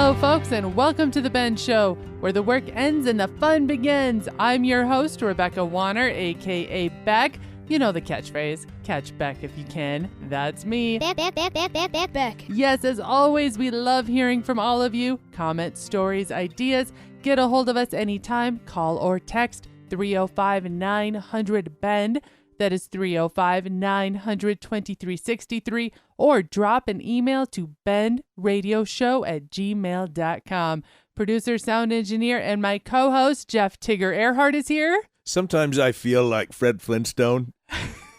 Hello, folks, and welcome to The Ben Show, where the work ends and the fun begins. I'm your host, Rebecca Wanner, a.k.a. Beck. You know the catchphrase, catch Beck if you can. That's me. Beck. Yes, as always, we love hearing from all of you. Comments, stories, ideas. Get a hold of us anytime. Call or text 305-900-BEND. That is 305-900-2363. Or drop an email to bendradioshow@gmail.com. Producer, sound engineer, and my co-host, Jeff Tigger Erhardt, is here. Sometimes I feel like Fred Flintstone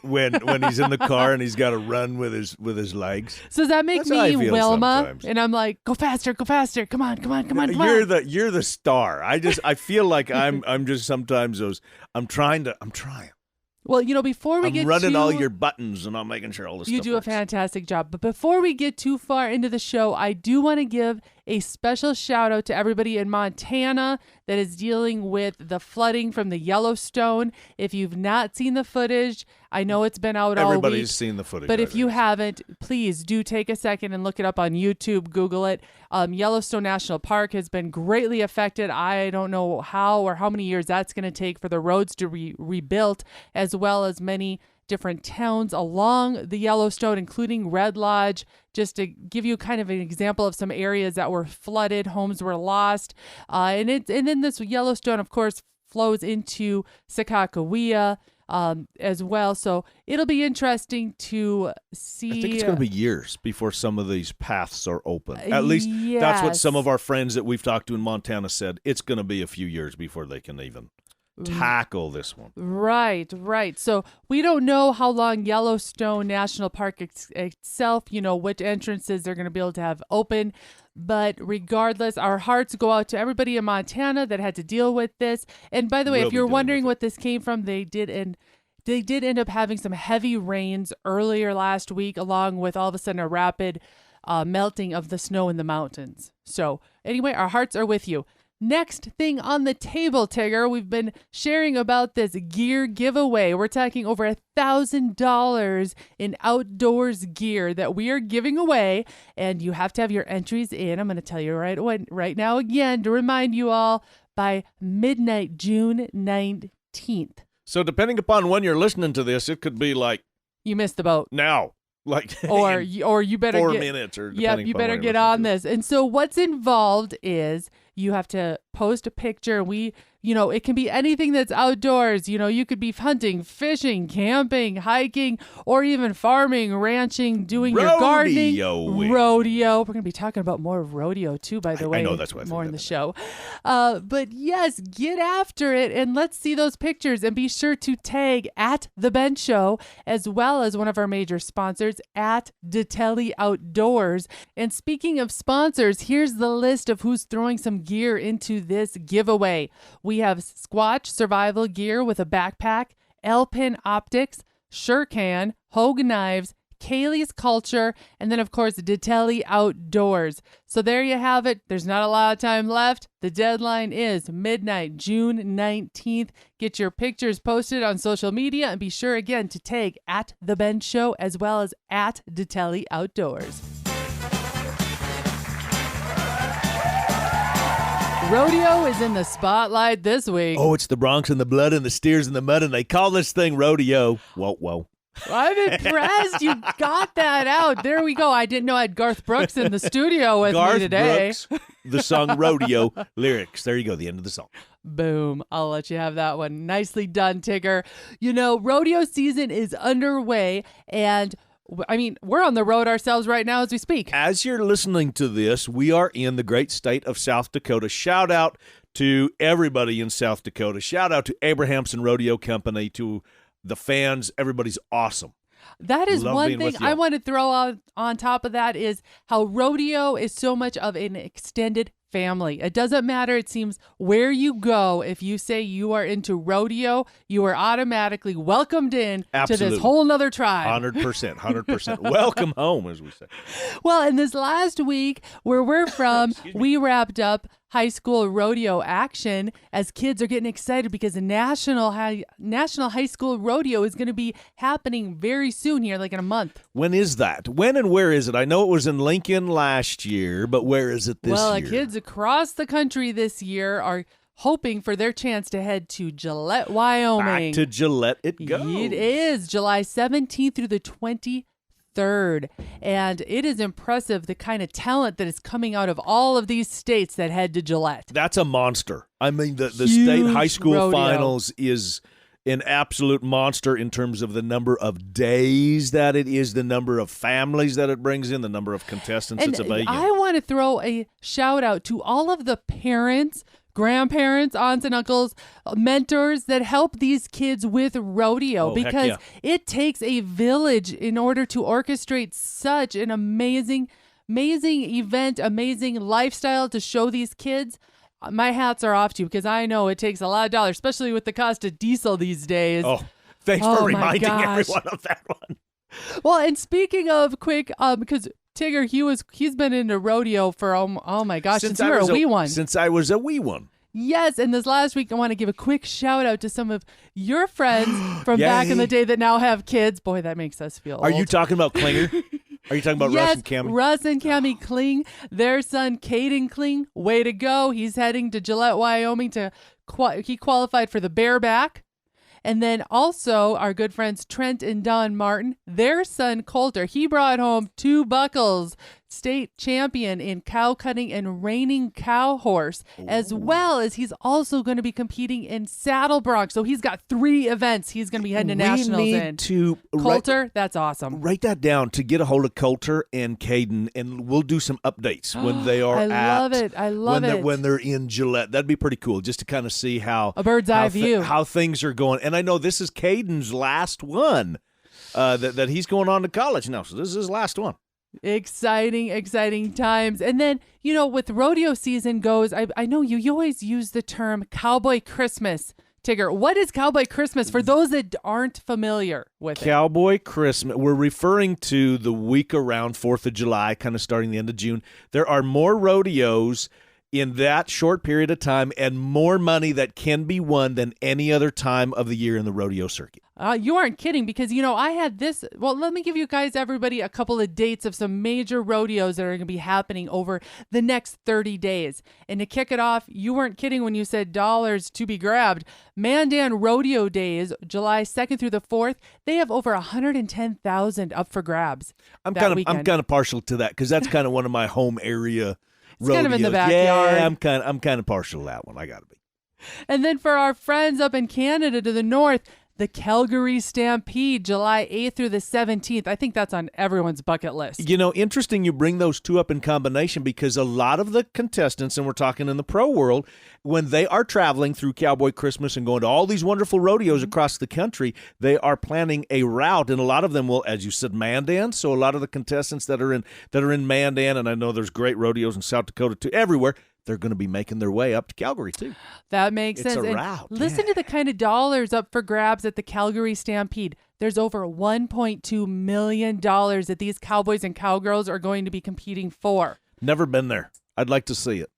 when he's in the car and he's got to run with his legs. So does that make That's how I me feel Wilma? sometimes. And I'm like, go faster, come on. You're the star. I feel like I'm just sometimes I'm trying. Well, before we get running all your buttons and I'm making sure all this you stuff do works. a fantastic job. But before we get too far into the show, I do want to give a special shout out to everybody in Montana that is dealing with the flooding from the Yellowstone. If you've not seen the footage, I know it's been out all week. Everybody's seen the footage. But if you haven't, please do take a second and look it up on YouTube, Google it. Yellowstone National Park has been greatly affected. I don't know how or how many years that's going to take for the roads to be rebuilt, as well as many different towns along the Yellowstone, including Red Lodge, just to give you kind of an example of some areas that were flooded, homes were lost. And then this Yellowstone, of course, flows into Sakakawea as well. So it'll be interesting to see. I think it's going to be years before some of these paths are open. At least that's what some of our friends that we've talked to in Montana said. It's going to be a few years before they can even tackle this one. Right. So we don't know how long Yellowstone National Park itself, which entrances they're going to be able to have open. But regardless, our hearts go out to everybody in Montana that had to deal with this. And by the way, if you're wondering what this came from, they did end up having some heavy rains earlier last week, along with all of a sudden a rapid melting of the snow in the mountains. So anyway, our hearts are with you. Next thing on the table, Tigger, we've been sharing about this gear giveaway. We're talking over $1,000 in outdoors gear that we are giving away, and you have to have your entries in. I'm going to tell you right now again to remind you all by midnight, June 19th. So depending upon when you're listening to this, it could be like you missed the boat now. Like or you better 4 get, minutes or you better get on this. And so what's involved is you have to post a picture. It can be anything that's outdoors. You could be hunting, fishing, camping, hiking, or even farming, ranching, doing your gardening. Rodeo. We're going to be talking about more of rodeo too, by the way. I know, that's why I more in the show. But yes, get after it and let's see those pictures, and be sure to tag at The Ben Show, as well as one of our major sponsors at Detelli Outdoors. And speaking of sponsors, here's the list of who's throwing some gear into this giveaway. We have Squatch Survival Gear with a backpack, Elpin Optics, Shurcan, Hogue Knives, Kaylee's Culture, and then, of course, Detelli Outdoors. So there you have it. There's not a lot of time left. The deadline is midnight, June 19th. Get your pictures posted on social media, and be sure, again, to tag at The Ben Show as well as at Detelli Outdoors. Rodeo is in the spotlight this week. Oh, it's the Bronx and the blood and the steers and the mud, and they call this thing rodeo. Whoa. I'm impressed you got that out. There we go. I didn't know I had Garth Brooks in the studio with me today. Brooks, the song Rodeo lyrics. There you go, the end of the song. Boom. I'll let you have that one. Nicely done, Tigger. Rodeo season is underway, and we're on the road ourselves right now as we speak. As you're listening to this, we are in the great state of South Dakota. Shout out to everybody in South Dakota. Shout out to Abrahamson Rodeo Company, to the fans. Everybody's awesome. That is Love one thing I want to throw out on top of that is how rodeo is so much of an extended family. It doesn't matter, it seems, where you go. If you say you are into rodeo, you are automatically welcomed in to this whole nother tribe. 100%. Welcome home, as we say. Well, in this last week, where we're from, we wrapped up high school rodeo action as kids are getting excited because the National High School Rodeo is going to be happening very soon here, like in a month. When is that? When and where is it? I know it was in Lincoln last year, but where is it this year? Well, kids across the country this year are hoping for their chance to head to Gillette, Wyoming. Back to Gillette it goes. It is July 17th through the 23rd. And it is impressive the kind of talent that is coming out of all of these states that head to Gillette. That's a monster. I mean, the state high school rodeo. finals is an absolute monster in terms of the number of days that it is, the number of families that it brings in, the number of contestants it's a big. I want to throw a shout out to all of the parents, grandparents, aunts and uncles, mentors that help these kids with rodeo, because it takes a village in order to orchestrate such an amazing event, amazing lifestyle to show these kids. My hats are off to you because I know it takes a lot of dollars, especially with the cost of diesel these days. Oh, thanks for reminding everyone of that one. Well, and speaking of quick, because Tigger, he's been into rodeo for oh my gosh, since you were a wee one. Since I was a wee one. Yes, and this last week I want to give a quick shout out to some of your friends from back in the day that now have kids. Boy, that makes us feel old. Are you talking about Klinger? Are you talking about yes, Russ and Cammie? Russ and Cammie Kling, their son Caden Kling, way to go. He's heading to Gillette, Wyoming he qualified for the bareback. And then also our good friends Trent and Don Martin, their son Coulter, he brought home 2 buckles, state champion in cow cutting and reining cow horse, as well as he's also going to be competing in saddle bronc. So he's got 3 events he's going to be heading to nationals in. Coulter, that's awesome. Write that down to get a hold of Coulter and Caden, and we'll do some updates when they are I love it. When they're in Gillette. That'd be pretty cool just to kind of see how a bird's eye view how things are going. And I know this is Caden's last one that he's going on to college now. So this is his last one. Exciting times. And then, with rodeo season goes, I know you always use the term Cowboy Christmas. Tigger, what is Cowboy Christmas for those that aren't familiar with Cowboy Christmas, we're referring to the week around 4th of July, kind of starting the end of June. There are more rodeos in that short period of time and more money that can be won than any other time of the year in the rodeo circuit. You aren't kidding, because, I had this. Well, let me give you guys, everybody, a couple of dates of some major rodeos that are going to be happening over the next 30 days. And to kick it off, you weren't kidding when you said dollars to be grabbed. Mandan Rodeo Days, July 2nd through the 4th, they have over 110,000 up for grabs. I'm kind of partial to that because that's kind of one of my home area rodeos. Kind of in the backyard. Yeah, I'm kind of partial to that one. I got to be. And then for our friends up in Canada to the north, the Calgary Stampede, July 8th through the 17th. I think that's on everyone's bucket list. Interesting you bring those 2 up in combination, because a lot of the contestants, and we're talking in the pro world, when they are traveling through Cowboy Christmas and going to all these wonderful rodeos across the country, they are planning a route, and a lot of them will, as you said, Mandan. So a lot of the contestants that are in Mandan, and I know there's great rodeos in South Dakota too, everywhere, they're going to be making their way up to Calgary, too. That makes sense. It's a route. Listen to the kind of dollars up for grabs at the Calgary Stampede. There's over $1.2 million that these cowboys and cowgirls are going to be competing for. Never been there. I'd like to see it.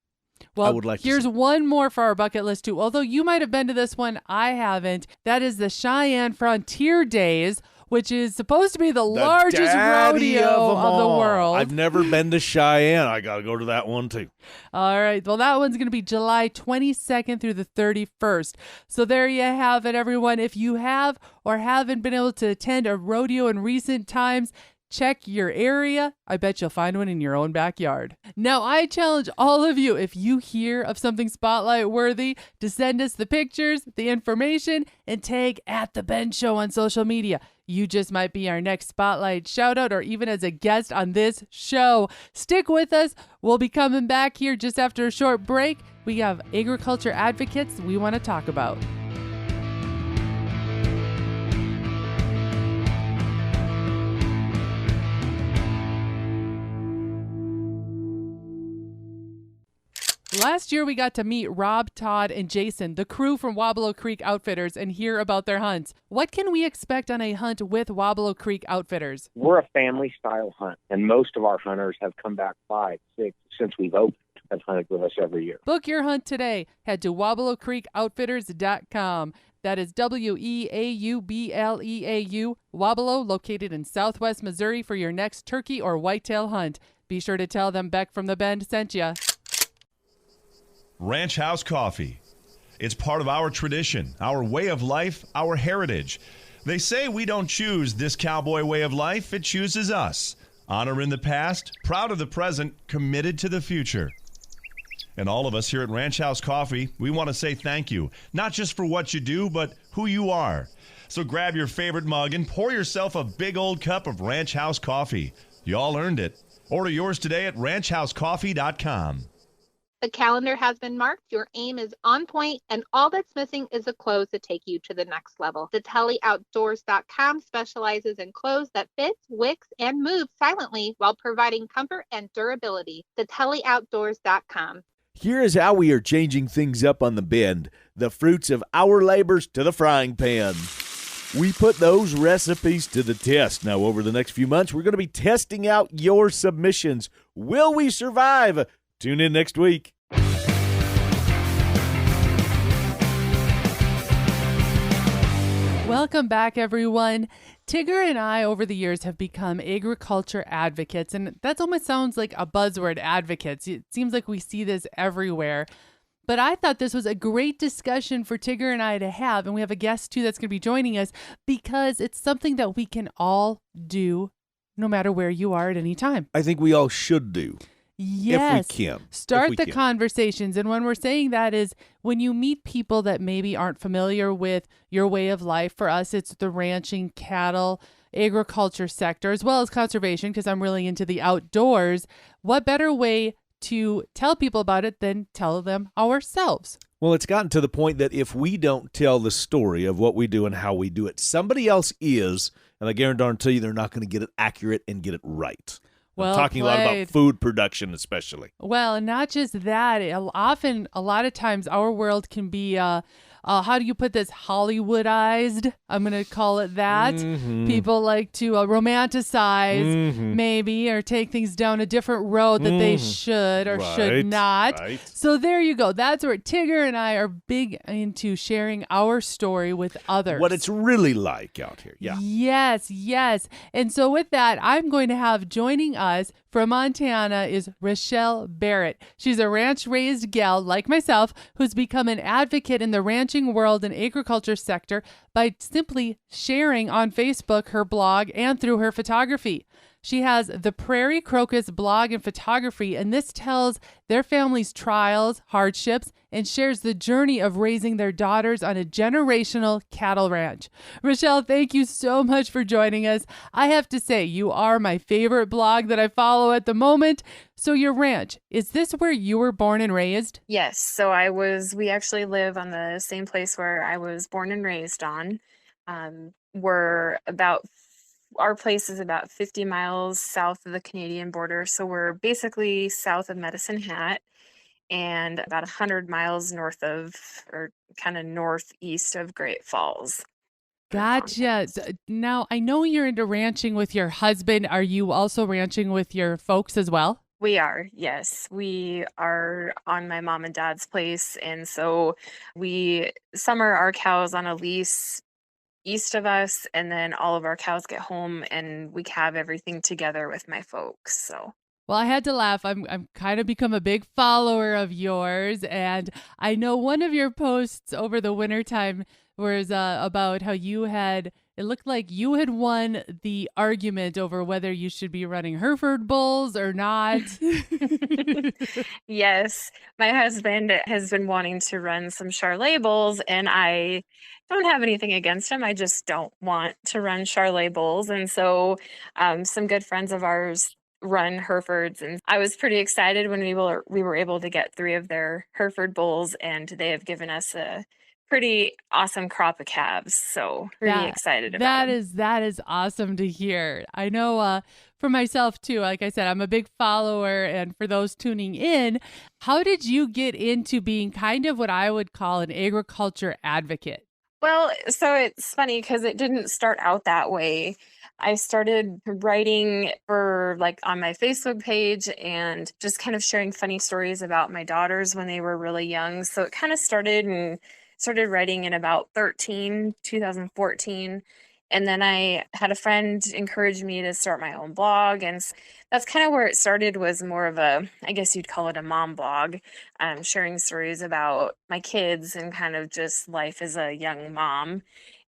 Well, I would like here's to one more for our bucket list, too. Although you might have been to this one, I haven't. That is the Cheyenne Frontier Days, which is supposed to be the largest rodeo of the world. I've never been to Cheyenne. I got to go to that one, too. All right. Well, that one's going to be July 22nd through the 31st. So there you have it, everyone. If you have or haven't been able to attend a rodeo in recent times, check your area. I bet you'll find one in your own backyard. Now, I challenge all of you, if you hear of something spotlight worthy, to send us the pictures, the information, and tag @TheBenShow on social media. You just might be our next spotlight shout out or even as a guest on this show. Stick with us. We'll be coming back here just after a short break. We have agriculture advocates we want to talk about. Last year, we got to meet Rob, Todd, and Jason, the crew from Wabalo Creek Outfitters, and hear about their hunts. What can we expect on a hunt with Wabalo Creek Outfitters? We're a family-style hunt, and most of our hunters have come back 5, 6 since we've opened, have hunted with us every year. Book your hunt today. Head to WabalowCreekOutfitters.com. That is WeaubleAU, Wabalo, located in southwest Missouri, for your next turkey or whitetail hunt. Be sure to tell them Beck from the Bend sent you. Ranch House Coffee. It's part of our tradition, our way of life, our heritage. They say we don't choose this cowboy way of life, it chooses us. Honor in the past, proud of the present, committed to the future. And all of us here at Ranch House Coffee, we want to say thank you, not just for what you do, but who you are. So grab your favorite mug and pour yourself a big old cup of Ranch House Coffee. You all earned it. Order yours today at ranchhousecoffee.com. The calendar has been marked, your aim is on point, and all that's missing is a clothes to take you to the next level. TheTellyOutdoors.com specializes in clothes that fits, wicks, and move silently while providing comfort and durability. TheTellyOutdoors.com. Here is how we are changing things up on the Bend. The fruits of our labors to the frying pan. We put those recipes to the test. Now, over the next few months, we're going to be testing out your submissions. Will we survive? Tune in next week. Welcome back, everyone. Tigger and I, over the years, have become agriculture advocates, and that almost sounds like a buzzword, advocates. It seems like we see this everywhere. But I thought this was a great discussion for Tigger and I to have, and we have a guest, too, that's going to be joining us, because it's something that we can all do no matter where you are at any time. I think we all should do. Yes. If we can. Start the conversations. And when we're saying that is when you meet people that maybe aren't familiar with your way of life. For us, it's the ranching, cattle, agriculture sector, as well as conservation, because I'm really into the outdoors. What better way to tell people about it than tell them ourselves? Well, it's gotten to the point that if we don't tell the story of what we do and how we do it, somebody else is, and I guarantee you they're not going to get it accurate and get it right. Well, I'm talking a lot about food production especially. Well, and not just that. Often, a lot of times, our world can be, how do you put this, Hollywoodized? I'm going to call it that. Mm-hmm. People like to romanticize, maybe, or take things down a different road that they should or should not. Right. So there you go. That's where Tigger and I are big into sharing our story with others. What it's really like out here. Yeah. Yes. And so with that, I'm going to have joining us from Montana is Rachelle Barrett. She's a ranch-raised gal like myself who's become an advocate in the ranching world and agriculture sector by simply sharing on Facebook her blog and through her photography. She has the Prairie Crocus blog and photography, and this tells their family's trials, hardships, and shares the journey of raising their daughters on a generational cattle ranch. Rachelle, thank you so much for joining us. I have to say, you are my favorite blog that I follow at the moment. So your ranch, is this where you were born and raised? Yes. So we actually live on the same place where I was born and raised on. Our place is about 50 miles south of the Canadian border. So we're basically south of Medicine Hat and about 100 miles north of, or kind of northeast of Great Falls. Gotcha. Now, I know you're into ranching with your husband. Are you also ranching with your folks as well? We are, yes. We are on my mom and dad's place. And so we summer our cows on a lease east of us, and then all of our cows get home and we have everything together with my folks. So well, I had to laugh. I'm kind of become a big follower of yours, and I know one of your posts over the wintertime was about how it looked like you had won the argument over whether you should be running Hereford bulls or not. Yes, my husband has been wanting to run some Charolais bulls, and I don't have anything against him. I just don't want to run Charolais bulls. And so some good friends of ours run Herefords, and I was pretty excited when we were able to get 3 of their Hereford bulls, and they have given us a pretty awesome crop of calves. So pretty excited about it. That is awesome to hear. I know for myself too. Like I said, I'm a big follower. And for those tuning in, how did you get into being kind of what I would call an agriculture advocate? Well, so it's funny because it didn't start out that way. I started writing for like on my Facebook page and just kind of sharing funny stories about my daughters when they were really young. So it kind of started writing in about 2014. And then I had a friend encourage me to start my own blog. And that's kind of where it started, was more of a, I guess you'd call it a mom blog, sharing stories about my kids and kind of just life as a young mom.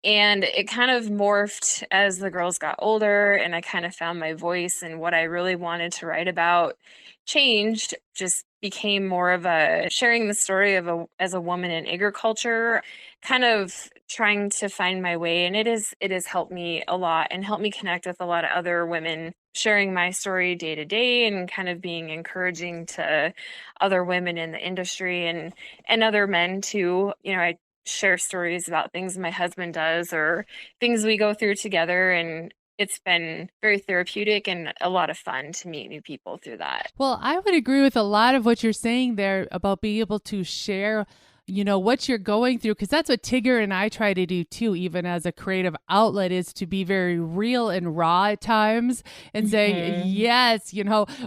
And it kind of morphed as the girls got older and I kind of found my voice, and what I really wanted to write about changed, just became more of a sharing the story of as a woman in agriculture, kind of trying to find my way. And it has helped me a lot and helped me connect with a lot of other women, sharing my story day to day and kind of being encouraging to other women in the industry and other men too. I share stories about things my husband does or things we go through together, and it's been very therapeutic and a lot of fun to meet new people through that. Well, I would agree with a lot of what you're saying there about being able to share what you're going through, because that's what Tigger and I try to do too, even as a creative outlet, is to be very real and raw at times and say, yes,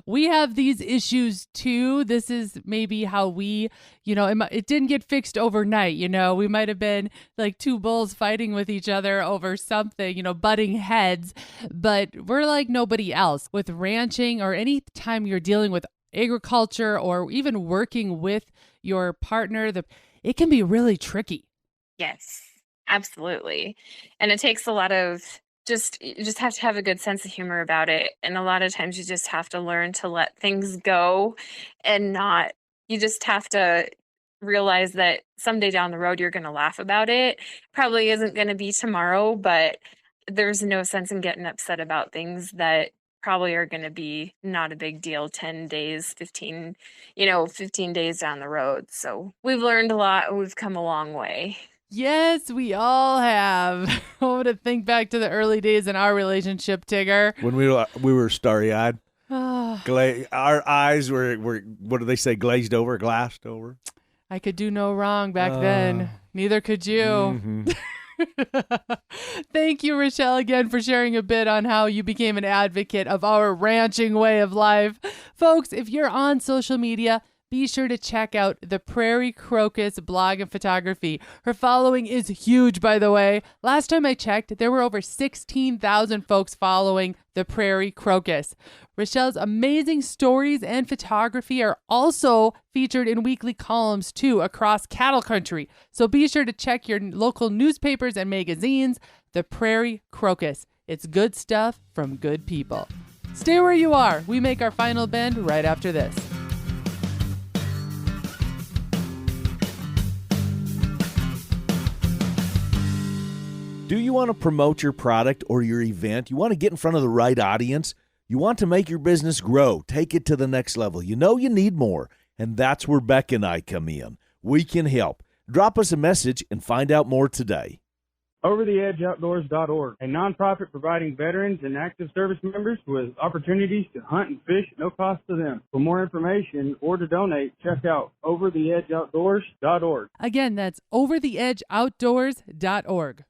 we have these issues too. This is maybe how we, it didn't get fixed overnight. We might have been like two bulls fighting with each other over something, butting heads, but we're like nobody else with ranching or any time you're dealing with agriculture or even working with your partner. It can be really tricky. Yes, absolutely. And it takes a lot of you just have to have a good sense of humor about it. And a lot of times you just have to learn to let things go and you just have to realize that someday down the road, you're going to laugh about it. Probably isn't going to be tomorrow, but there's no sense in getting upset about things that probably are going to be not a big deal 10 days, 15 days down the road. So we've learned a lot and we've come a long way. Yes, we all have. I want to think back to the early days in our relationship, Tigger. When we were starry-eyed. Our eyes were, what do they say, glazed over, glassed over? I could do no wrong back then. Neither could you. Mm-hmm. Thank you, Rachelle, again for sharing a bit on how you became an advocate of our ranching way of life. Folks, if you're on social media, be sure to check out the Prairie Crocus blog and photography. Her following is huge, by the way. Last time I checked, there were over 16,000 folks following the Prairie Crocus. Rachelle's amazing stories and photography are also featured in weekly columns, too, across cattle country. So be sure to check your local newspapers and magazines. The Prairie Crocus. It's good stuff from good people. Stay where you are. We make our final bend right after this. Do you want to promote your product or your event? You want to get in front of the right audience? You want to make your business grow, take it to the next level. You need more, and that's where Beck and I come in. We can help. Drop us a message and find out more today. OverTheEdgeOutdoors.org, a nonprofit providing veterans and active service members with opportunities to hunt and fish at no cost to them. For more information or to donate, check out OverTheEdgeOutdoors.org. Again, that's OverTheEdgeOutdoors.org.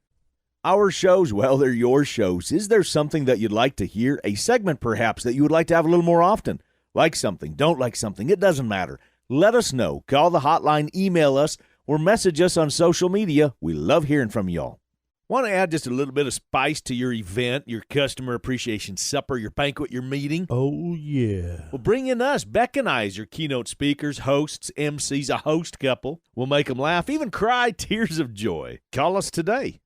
Our shows, well, they're your shows. Is there something that you'd like to hear? A segment, perhaps, that you would like to have a little more often? Like something, don't like something, it doesn't matter. Let us know. Call the hotline, email us, or message us on social media. We love hearing from y'all. Want to add just a little bit of spice to your event, your customer appreciation supper, your banquet, your meeting? Oh, yeah. Well, bring in us, Beck and I, as your keynote speakers, hosts, MCs, a host couple. We'll make them laugh, even cry tears of joy. Call us today.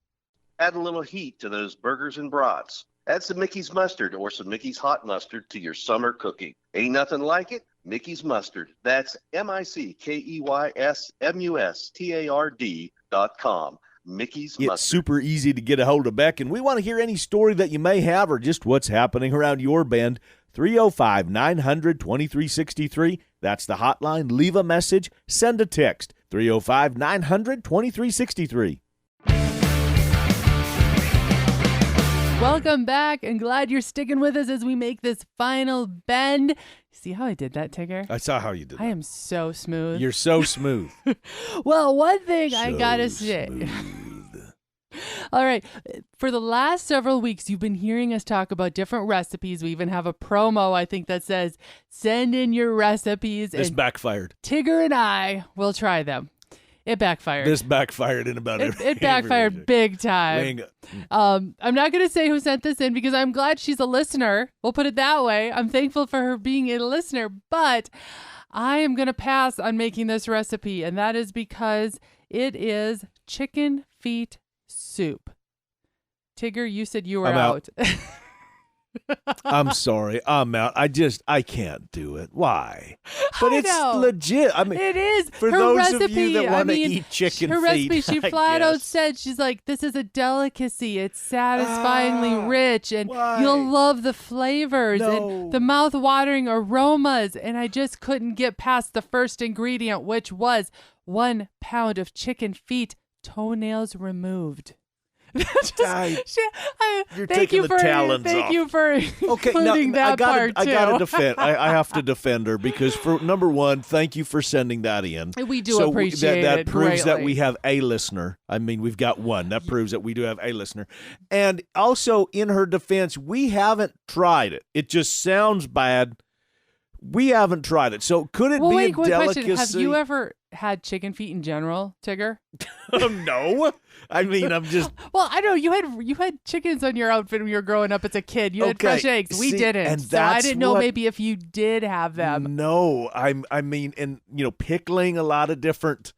Add a little heat to those burgers and brats. Add some Mickey's mustard or some Mickey's hot mustard to your summer cooking. Ain't nothing like it. Mickey's mustard. That's MICKEYSMUSTARD.com. Mickey's mustard. It's super easy to get a hold of Beck, and we want to hear any story that you may have or just what's happening around your bend. 305-900-2363. That's the hotline. Leave a message. Send a text. 305-900-2363. Welcome back, and glad you're sticking with us as we make this final bend. See how I did that, Tigger? I saw how you did that. I am so smooth. You're so smooth. Well, one thing I gotta say. All right. For the last several weeks, you've been hearing us talk about different recipes. We even have a promo, I think, that says, send in your recipes. This backfired. Tigger and I will try them. It backfired. This backfired in about every. It backfired big time. I'm not going to say who sent this in because I'm glad she's a listener. We'll put it that way. I'm thankful for her being a listener, but I am going to pass on making this recipe, and that is because it is chicken feet soup. Tigger, you said you were out. I'm sorry. I'm out. I can't do it. Why? But it's know. legit. I mean, it is. For her those recipe, of you that want to eat chicken her feet. recipe, she flat out said, she's like, this is a delicacy. It's satisfyingly rich, and you'll love the flavors and the mouth-watering aromas. And I just couldn't get past the first ingredient, which was 1 pound of chicken feet, toenails removed. You're thank taking you the talons thank off. you for including that part too. I gotta defend. I have to defend her because for number one, thank you for sending that in. We do appreciate that it. That proves that greatly. we have a listener. I mean, we've got one. That proves that we do have a listener. And also, in her defense, we haven't tried it. It just sounds bad. We haven't tried it. So could it be a delicacy? Question. Have you ever had chicken feet in general, Tigger? No. I mean, I'm just. Well, I know you had chickens on your outfit when you were growing up as a kid. You had fresh eggs. We didn't. And so I didn't know maybe if you did have them. No, I mean, and pickling a lot of different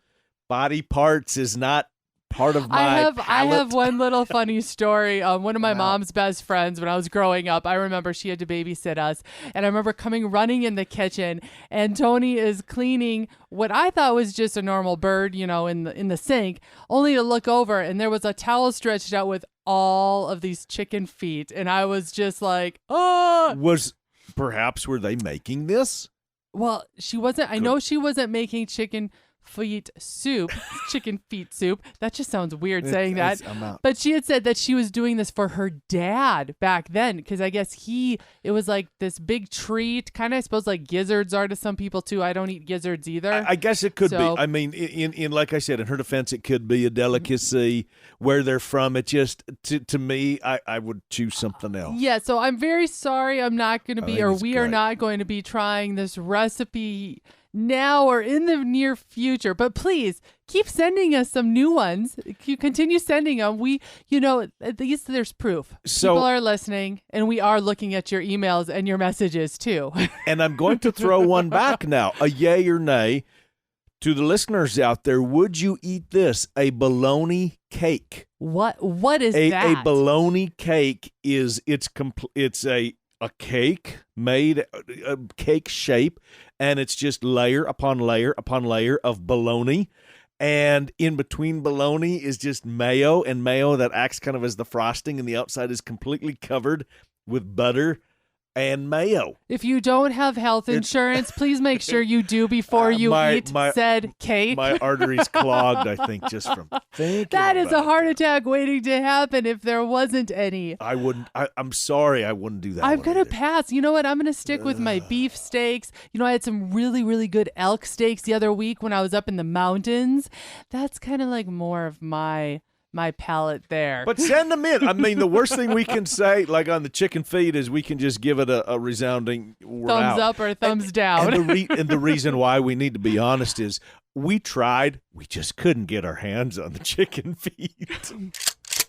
body parts is not part of my I have one little funny story. One of my mom's best friends, when I was growing up, I remember she had to babysit us, and I remember running in the kitchen, and Tony is cleaning what I thought was just a normal bird, in the sink, only to look over, and there was a towel stretched out with all of these chicken feet, and I was just like, oh. Were they making this? Well, she wasn't. I know she wasn't making chicken feet soup. That just sounds weird saying that. But she had said that she was doing this for her dad back then because I guess it was like this big treat, kind of I suppose like gizzards are to some people too. I don't eat gizzards either. I guess it could be. I mean, in like I said, in her defense, it could be a delicacy where they're from. It just to me, I would choose something else. Yeah, so I'm very sorry. I'm not going to be, or we are not going to be trying this recipe now or in the near future, but please keep sending us some new ones. You continue sending them. We, at least there's proof. So, people are listening, and we are looking at your emails and your messages too. And I'm going to throw one back now, a yay or nay to the listeners out there. Would you eat this? A baloney cake. What is that? A baloney cake it's a cake made a cake shape, and it's just layer upon layer upon layer of bologna, and in between bologna is just mayo that acts kind of as the frosting, and the outside is completely covered with butter and mayo. If you don't have health insurance, please make sure you do before you eat said cake. My arteries clogged, I think, just from thinking That is a heart it. attack waiting to happen if there wasn't any. I'm sorry, I wouldn't do that. I'm going to pass. You know what? I'm going to stick with my beef steaks. I had some really, really good elk steaks the other week when I was up in the mountains. That's kind of like more of my palate there. But send them in. I mean, the worst thing we can say, like on the chicken feed, is we can just give it a resounding thumbs up or thumbs down. And the reason why we need to be honest is we tried. We just couldn't get our hands on the chicken feed.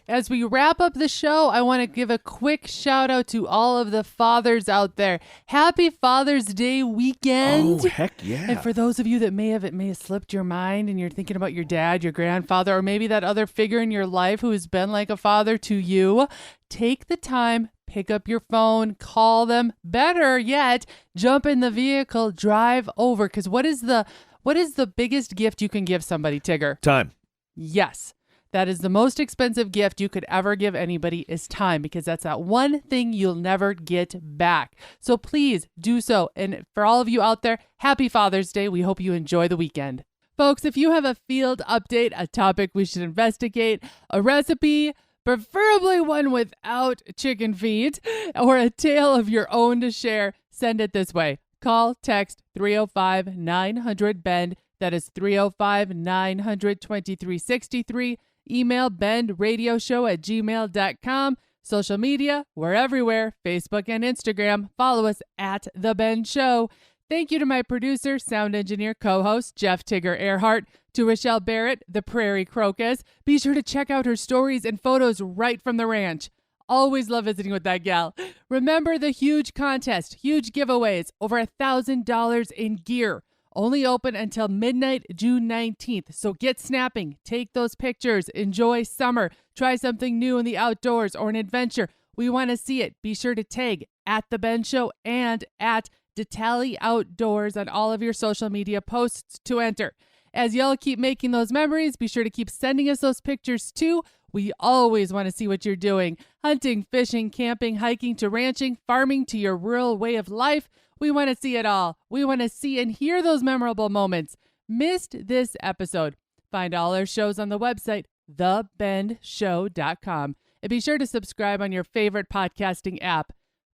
As we wrap up the show, I want to give a quick shout out to all of the fathers out there. Happy Father's Day weekend. Oh, heck yeah. And for those of you that it may have slipped your mind and you're thinking about your dad, your grandfather, or maybe that other figure in your life who has been like a father to you, take the time, pick up your phone, call them. Better yet, jump in the vehicle, drive over. Because what is the biggest gift you can give somebody, Tigger? Time. Yes. That is the most expensive gift you could ever give anybody is time, because that's that one thing you'll never get back. So please do so. And for all of you out there, happy Father's Day. We hope you enjoy the weekend. Folks, if you have a field update, a topic we should investigate, a recipe, preferably one without chicken feet, or a tale of your own to share, send it this way. Call, text 305-900-BEND. That is 305-900-2363. Email bendradioshow@gmail.com. Social media, we're everywhere. Facebook and Instagram. Follow us at The Ben Show. Thank you to my producer, sound engineer, co-host, Jeff Tigger Erhardt. To Rachelle Barrett, the Prairie Crocus. Be sure to check out her stories and photos right from the ranch. Always love visiting with that gal. Remember the huge contest, huge giveaways, over $1,000 in gear. Only open until midnight, June 19th. So get snapping, take those pictures, enjoy summer, try something new in the outdoors or an adventure. We want to see it. Be sure to tag at The Ben Show and at Detali Outdoors on all of your social media posts to enter. As y'all keep making those memories, be sure to keep sending us those pictures too. We always want to see what you're doing. Hunting, fishing, camping, hiking to ranching, farming to your rural way of life. We want to see it all. We want to see and hear those memorable moments. Missed this episode? Find all our shows on the website, thebendshow.com. And be sure to subscribe on your favorite podcasting app.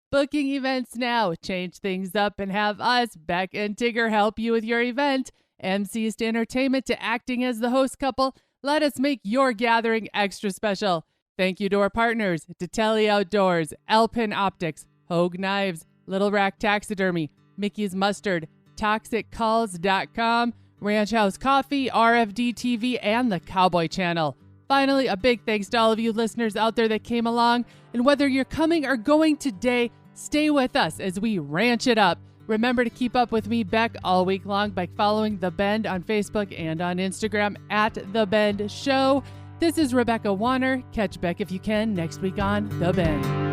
Booking events now. Change things up and have us, Beck and Tigger, help you with your event. MCs to entertainment to acting as the host couple. Let us make your gathering extra special. Thank you to our partners, Detali Outdoors, Alpin Optics, Hogue Knives, Little Rack Taxidermy, Mickey's Mustard, ToxicCalls.com, Ranch House Coffee, RFD TV, and the Cowboy Channel. Finally, a big thanks to all of you listeners out there that came along. And whether you're coming or going today, stay with us as we ranch it up. Remember to keep up with me, Beck, all week long by following The Bend on Facebook and on Instagram at The Bend Show. This is Rebecca Wanner. Catch Beck if you can next week on The Bend.